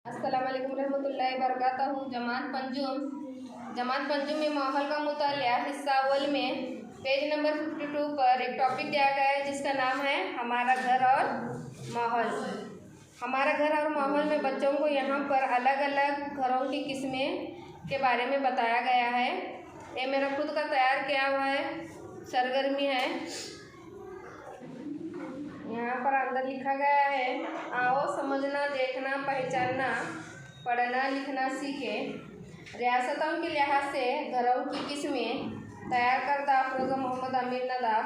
अस्सलाम वालेकुम रहमतुल्लाहि बरकातहू। जमात पंजुम में माहौल का मुतालिया हिस्सा अव्वल में पेज नंबर 52 पर एक टॉपिक दिया गया है जिसका नाम है हमारा घर और माहौल। हमारा घर और माहौल में बच्चों को यहाँ पर अलग अलग घरों की किस्में के बारे में बताया गया है। ये मेरा खुद का तैयार किया हुआ है, सरगर्मी है। यहाँ पर अंदर लिखा गया है, आओ समझना, देखना, पहचानना, पढ़ना लिखना सीखें। रियासतों के लिहाज से घरों की किस्में तैयार करदा अफरोज़ा मोहम्मद अमीर नदाफ।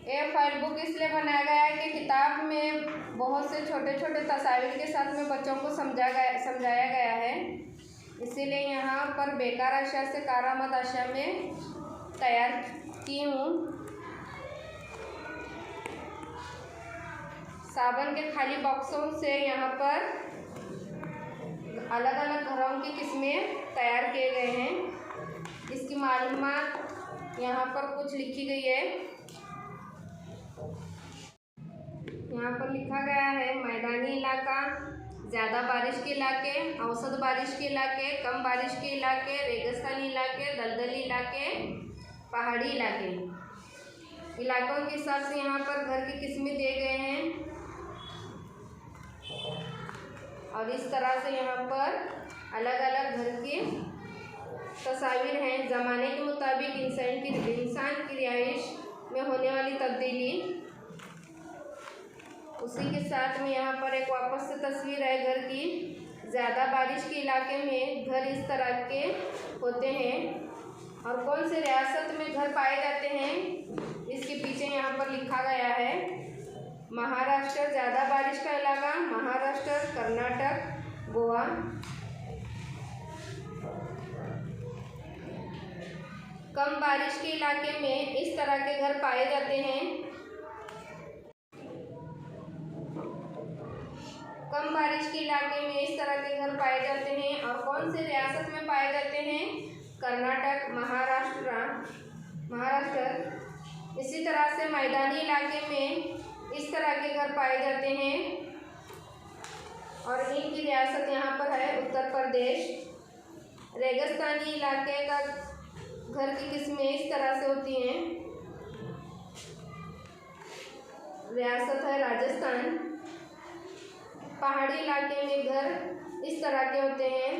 ये फाइल बुक इसलिए बनाया गया है कि किताब में बहुत से छोटे छोटे तस्वीर के साथ में बच्चों को समझाया गया है, इसीलिए यहाँ पर बेकार अशिया से कारामद अशिया में तैयार की हूँ। साबुन के खाली बॉक्सों से यहाँ पर अलग अलग घरों की किस्में तैयार किए गए हैं। इसकी मालूमात यहाँ पर कुछ लिखी गई है। यहाँ पर लिखा गया है, मैदानी इलाका, ज़्यादा बारिश के इलाके, औसत बारिश के इलाके, कम बारिश के इलाके, रेगिस्तानी इलाके, दलदली इलाके, पहाड़ी इलाके। इलाकों के हिसाब से यहाँ पर घर की किस्में दिए गए हैं और इस तरह से यहाँ पर अलग अलग घर की तस्वीर हैं। ज़माने के मुताबिक इंसान की रिहाइश में होने वाली तब्दीली, उसी के साथ में यहाँ पर एक वापस से तस्वीर है घर की। ज़्यादा बारिश के इलाके में घर इस तरह के होते हैं और कौन से रियासत में घर पाए जाते हैं इसके पीछे यहाँ पर लिखा गया है। महाराष्ट्र ज़्यादा बारिश का इलाका, महाराष्ट्र, कर्नाटक, गोवा। कम बारिश के इलाके में इस तरह के घर पाए जाते हैं। कम बारिश के इलाके में इस तरह के घर पाए जाते हैं और कौन से रियासत में पाए जाते हैं? कर्नाटक, महाराष्ट्र। इसी तरह से मैदानी इलाके में इस तरह के घर पाए जाते हैं और इनकी रियासत यहाँ पर है उत्तर प्रदेश। रेगिस्तानी इलाके का घर की किस्में इस तरह से होती हैं। रियासत है राजस्थान। पहाड़ी इलाके में घर इस तरह के होते हैं।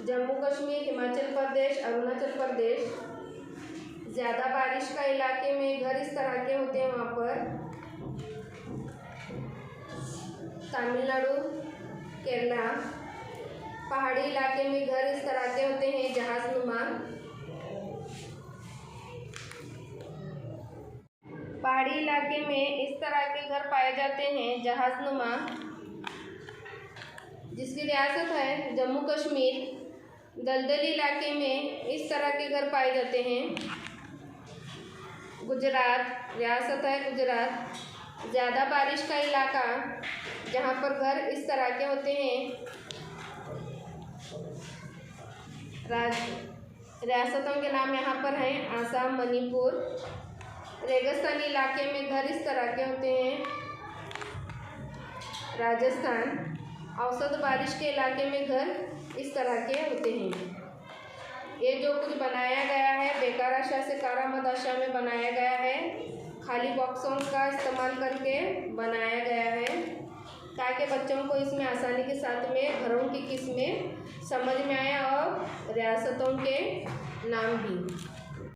जम्मू कश्मीर, हिमाचल प्रदेश, अरुणाचल प्रदेश। ज़्यादा बारिश का इलाके में घर इस तरह के होते हैं वहाँ पर। तमिलनाडु, केरला। पहाड़ी इलाके में घर इस तरह के होते हैं, जहाज़नुमा। पहाड़ी इलाके में इस तरह के घर पाए जाते हैं, जहाज़नुमा। जिसकी रियासत है जम्मू कश्मीर। दलदली इलाके में इस तरह के घर पाए जाते हैं। गुजरात, रियासत है गुजरात। ज़्यादा बारिश का इलाका जहाँ पर घर इस तरह के होते हैं। रियासतों के नाम यहाँ पर हैं, आसाम, मणिपुर। रेगिस्तानी इलाके में घर इस तरह के होते हैं, राजस्थान। औसत बारिश के इलाके में घर इस तरह के होते हैं। ये जो कुछ बनाया गया है बेकार अशिया से कारामद अशिया में बनाया गया है, खाली बॉक्सों का इस्तेमाल करके बनाया गया है ताकि बच्चों को इसमें आसानी के साथ में घरों की किस्में समझ में आए और रियासतों के नाम भी।